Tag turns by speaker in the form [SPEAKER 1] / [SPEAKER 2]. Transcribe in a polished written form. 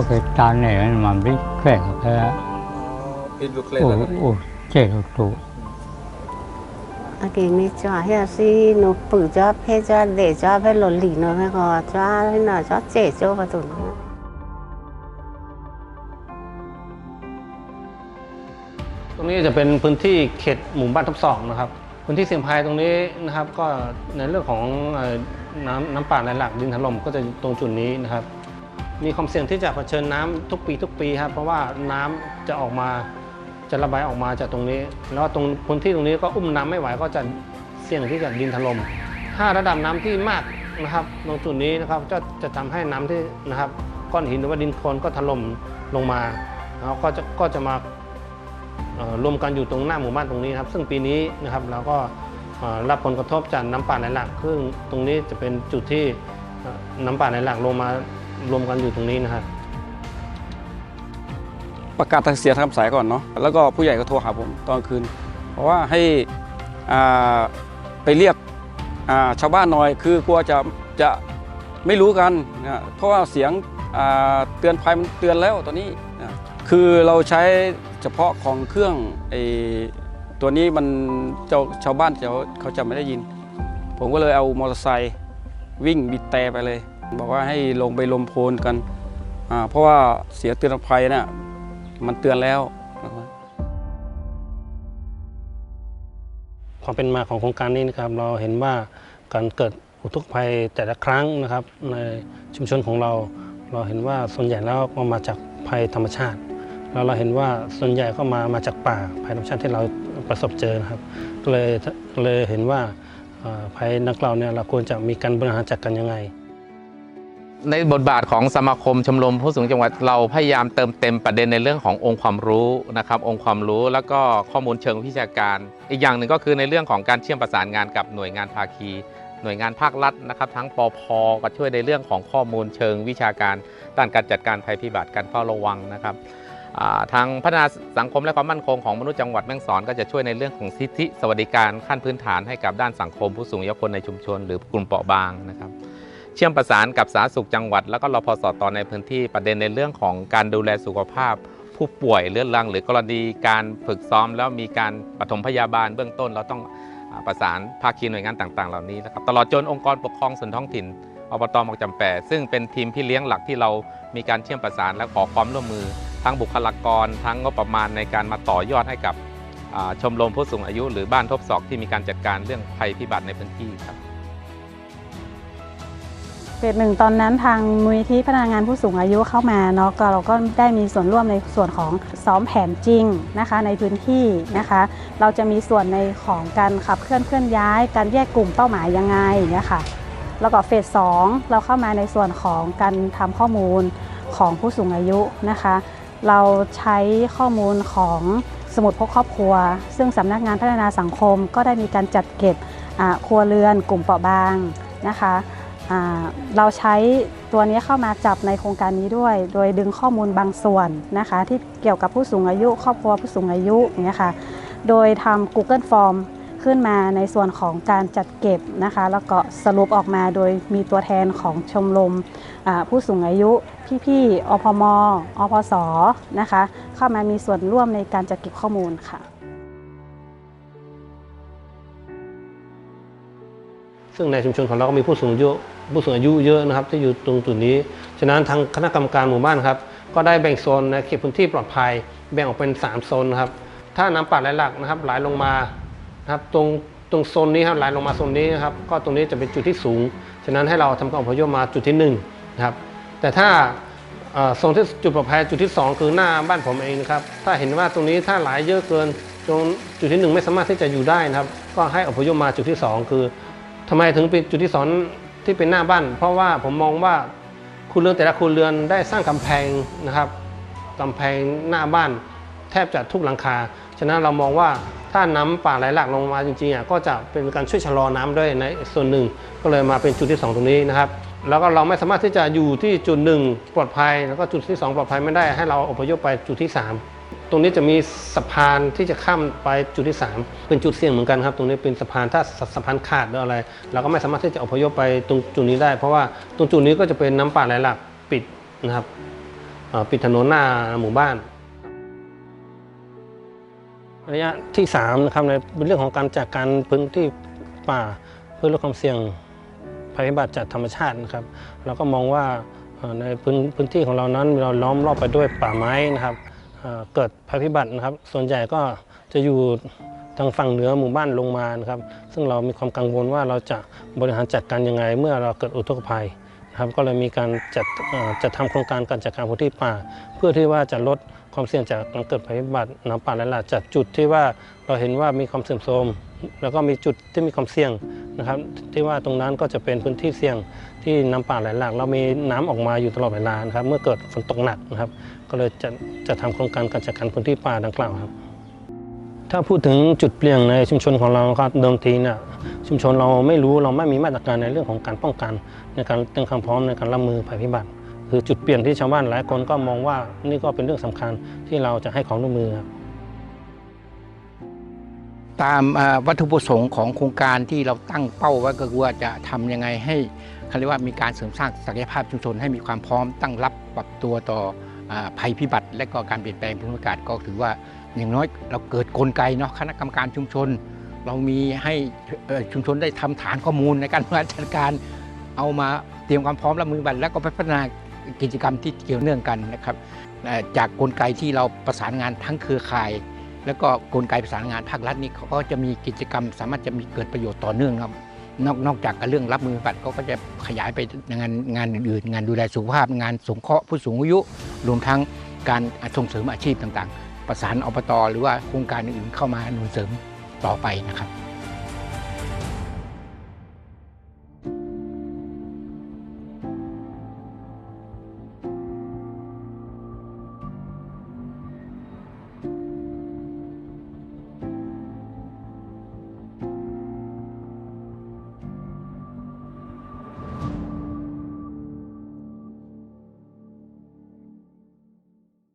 [SPEAKER 1] cái tan này mà biết khỏe cái ồ chết được tụ
[SPEAKER 2] cái này cho hay si nó bự cho hay cho để cho phải lột lì nó phải có cho hay là cho trẻ cho vào tụi nó
[SPEAKER 3] ตรงนี้จะเป็นพื้นที่เขตหมู่บ้านทับสองนะครับพื้นที่เสี่ยงภัยตรงนี้นะครับก็ในเรื่องของน้ำป่าไหลหลากดินถล่มก็จะตรงจุดนี้นะครับมีความเสี่ยงที่จะเผชิญน้ำทุกปีครับเพราะว่าน้ำจะออกมาจะระบายออกมาจากตรงนี้แล้วตรงพื้นที่ตรงนี้ก็อุ้มน้ำไม่ไหวก็จะเสี่ยงที่จะดินถล่มถ้าระดับน้ำที่มากนะครับตรงจุดนี้นะครับจะทำให้น้ำที่นะครับก้อนหินหรือว่าดินโคลนก็ถล่มลงมาแล้วก็จะมารวมกันอยู่ตรงหน้าหมู่บ้านตรงนี้ครับซึ่งปีนี้นะครับเราก็รับผลกระทบจากน้ำป่าไหลหลากซึ่งตรงนี้จะเป็นจุดที่น้ำป่าไหลหลากลงมารวมกันอยู่ตรงนี้นะครับ
[SPEAKER 4] ประกาศเสียทางสายก่อนเนาะแล้วก็ผู้ใหญ่ก็โทรหาผมตอนคืนเพราะว่าให้ไปเรียกชาวบ้านหน่อยคือกลัวจะไม่รู้กันนะเพราะว่าเสียงเตือนภัยมันเตือนแล้วตอนนี้นะคือเราใช้เฉพาะของเครื่องตัวนี้มันชาวบ้านเขาจะไม่ได้ยินผมก็เลยเอามอเตอร์ไซค์วิ่งบีบแต่ไปเลยบอกว่าให้ลงไปลมโพนกันเพราะว่าเสียงเตือนภัยเนี่ยมันเตือนแล้ว
[SPEAKER 3] ความเป็นมาของโครงการนี้นะครับเราเห็นว่าการเกิดอุทกภัยแต่ละครั้งนะครับในชุมชนของเราเห็นว่าส่วนใหญ่แล้วก็มาจากภัยธรรมชาติแล้วเราเห็นว่าส่วนใหญ่ก็มาจากป่าภัยธรรมชาติที่เราประสบเจอนะครับก็เลยเห็นว่าภัยนักเราเนี่ยเราควรจะมีการบริหารจัดการยังไง
[SPEAKER 5] ในบทบาทของสมาคมชมรมผู้สูงจังหวัดเราพยายามเติมเต็มประเด็นในเรื่องขององค์ความรู้นะครับองค์ความรู้แล้วก็ข้อมูลเชิงวิชาการอีกอย่างหนึ่งก็คือในเรื่องของการเชื่อมประสานงานกับหน่วยงานภาคีหน่วยงานภาครัฐนะครับทั้งปภ.ก็ช่วยในเรื่องของข้อมูลเชิงวิชาการด้านการจัดการภัยพิบัติการเฝ้าระวังนะครับทางพัฒนาสังคมและความมั่นคงของมนุษย์จังหวัดแม่ฮ่องสอนก็จะช่วยในเรื่องของสิทธิสวัสดิการขั้นพื้นฐานให้กับด้านสังคมผู้สูงอายุคนในชุมชนหรือกลุ่มเปราะบางนะครับเชื่อมประสานกับสาธารณสุขจังหวัดแล้วก็รพสต.ในพื้นที่ประเด็นในเรื่องของการดูแลสุขภาพผู้ป่วยเรื้อรังหรือกรณีการฝึกซ้อมแล้วมีการปฐมพยาบาลเบื้องต้นเราต้องประสานภาคีหน่วยงานต่างๆเหล่านี้นะครับตลอดจนองค์กรปกครองส่วนท้องถิ่นอบต.หมอกจำแปซึ่งเป็นทีมพี่เลี้ยงหลักที่เรามีการเชื่อมประสานและขอความร่วมมือทั้งบุคลากรทั้งงบประมาณในการมาต่อยอดให้กับชมรมผู้สูงอายุหรือบ้านทบศอกที่มีการจัดการเรื่องภัยพิบัติในพื้นที่ครับ
[SPEAKER 6] เฟสหนึ่งตอนนั้นทางมูลนิธิพัฒนางานผู้สูงอายุเข้ามาเนาะก็เราก็ได้มีส่วนร่วมในส่วนของซ้อมแผนจริงนะคะในพื้นที่นะคะเราจะมีส่วนในของการขับเคลื่อนย้ายการแยกกลุ่มเป้าหมายยังไงเนี่ยค่ะแล้วก็เฟส2เราเข้ามาในส่วนของการทำข้อมูลของผู้สูงอายุนะคะเราใช้ข้อมูลของสมุดพกครอบครัวซึ่งสำนักงานพัฒนาสังคมก็ได้มีการจัดเก็บครัวเรือนกลุ่มเปราะบางนะคะเราใช้ตัวนี้เข้ามาจับในโครงการนี้ด้วยโดยดึงข้อมูลบางส่วนนะคะที่เกี่ยวกับผู้สูงอายุครอบครัวผู้สูงอายุอย่างเงี้ยค่ะโดยทำ Google Form ขึ้นมาในส่วนของการจัดเก็บนะคะแล้วก็สรุปออกมาโดยมีตัวแทนของชมรมผู้สูงอายุพี่ๆอพม.อพส.นะคะเข้ามามีส่วนร่วมในการจัดเก็บข้อมูลค่ะ
[SPEAKER 3] ซึ่งในชุมชนของเราก็มีผู้สูงอายุเยอะนะครับที่อยู่ตรงจุดนี้ฉะนั้นทางคณะกรรมการหมู่บ้านครับก็ได้แบ่งโซนในเขตพื้นที่ปลอดภัยแบ่งออกเป็น3โซนนะครับถ้าน้ำป่าไหลหลากนะครับไหลลงมานะครับตรงโซนนี้ครับไหลลงมาโซนนี้นะครับก็ตรงนี้จะเป็นจุดที่สูงฉะนั้นให้เราทำการอพยพมาจุดที่1นะครับแต่ถ้าโซนที่จุดปลอดภัยจุดที่2คือหน้าบ้านผมเองนะครับถ้าเห็นว่าตรงนี้ถ้าไหลเยอะเกินตรงจุดที่1ไม่สามารถที่จะอยู่ได้นะครับก็ให้อพยพมาจุดที่2คือทำไมถึงเป็นจุดที่2ที่เป็นหน้าบ้านเพราะว่าผมมองว่าครัวเรือนแต่ละครัวเรือนได้สร้างกำแพงนะครับกำแพงหน้าบ้านแทบจะทุกหลังคาฉะนั้นเรามองว่าถ้าน้ำป่าไหลหลากลงมาจริงๆก็จะเป็นการช่วยชะลอน้ำด้วยในส่วนหนึ่งก็เลยมาเป็นจุดที่2ตรงนี้นะครับแล้วก็เราไม่สามารถที่จะอยู่ที่จุด1ปลอดภัยแล้วก็จุดที่2ปลอดภัยไม่ได้ให้เราอพยพไปจุดที่3ตรงนี้จะมีสะพานที่จะข้ามไปจุดที่3เป็นจุดเสี่ยงเหมือนกันครับตรงนี้เป็นสะพานถ้าสะพานขาดหรืออะไรเราก็ไม่สามารถที่จะอพยพไปตรงจุดนี้ได้เพราะว่าตรงจุดนี้ก็จะเป็นน้ำป่าไหลหลากปิดนะครับ ปิดถนนหน้าหมู่บ้านระยะที่3นะครับในเรื่องของการจัดการพื้นที่ป่าเพื่อลดความเสี่ยงภัยพิบัติจากธรรมชาตินะครับเราก็มองว่าในพื้นที่ของเรานั้นเราล้อมรอบไปด้วยป่าไม้นะครับเกิดภัยพิบัตินะครับส่วนใหญ่ก็จะอยู่ทางฝั่งเหนือหมู่บ้านลงมานะครับซึ่งเรามีความกังวลว่าเราจะบริหารจัดการยังไงเมื่อเราเกิดอุทกภัยนะครับก็เลยมีการจัดทำโครงการการจัดการพื้นที่ป่าเพื่อที่ว่าจะลดความเสี่ยงจากการเกิดภัยพิบัติน้ำป่าไหลหลากจากจุดที่ว่าเราเห็นว่ามีความเสื่อมโทรมแล้วก็มีจุดที่มีความเสี่ยงนะครับที่ว่าตรงนั้นก็จะเป็นพื้นที่เสี่ยงที่น้ำป่าไหลหลากเรามีน้ำออกมาอยู่ตลอดเวลานะครับเมื่อเกิดฝนตกหนักนะครับก็เลยจะทำโครงการการจัดการพื้นที่ป่าดังกล่าวครับถ้าพูดถึงจุดเปลี่ยนในชุมชนของเราครับเดิมทีเนี่ยชุมชนเราไม่รู้เราไม่มีมาตรการในเรื่องของการป้องกันในการเตรียมความพร้อมในการรับมือภัยพิบัติคือจุดเปลี่ยนที่ชาวบ้านหลายคนก็มองว่านี่ก็เป็นเรื่องสำคัญที่เราจะให้ความร่วมมือครับ
[SPEAKER 7] ตามวัตถุประสงค์ของโครงการที่เราตั้งเป้าไว้ก็คือว่าจะทำยังไงให้เขาเรียกว่ามีการเสริมสร้างศักยภาพชุมชนให้มีความพร้อมตั้งรับปรับตัวต่อภัยพิบัติและก็การเปลี่ยนแปลงภูมิอากาศก็ถือว่าอย่างน้อยเราเกิดกลไกเนาะคณะกรรมการชุมชนเรามีให้ชุมชนได้ทำฐานข้อมูลในการบริหารจัดการเอามาเตรียมความพร้อมรับมือบัตรแล้วก็พัฒนากิจกรรมที่เกี่ยวเนื่องกันนะครับจากกลไกที่เราประสานงานทั้งเครือข่ายแล้วก็กลไกประสานงานภาครัฐนี่เขาก็จะมีกิจกรรมสามารถจะมีเกิดประโยชน์ต่อเนื่องครับนอกจากเรื่องรับมือบัตรก็จะขยายไปงานอื่นๆงานดูแลสุขภาพงานสงเคราะห์ผู้สูงอายุรวมทั้งการส่งเสริมอาชีพต่างๆประสานอบต.หรือว่าโครงการอื่นๆเข้ามาหนุนเสริมต่อไปนะครับ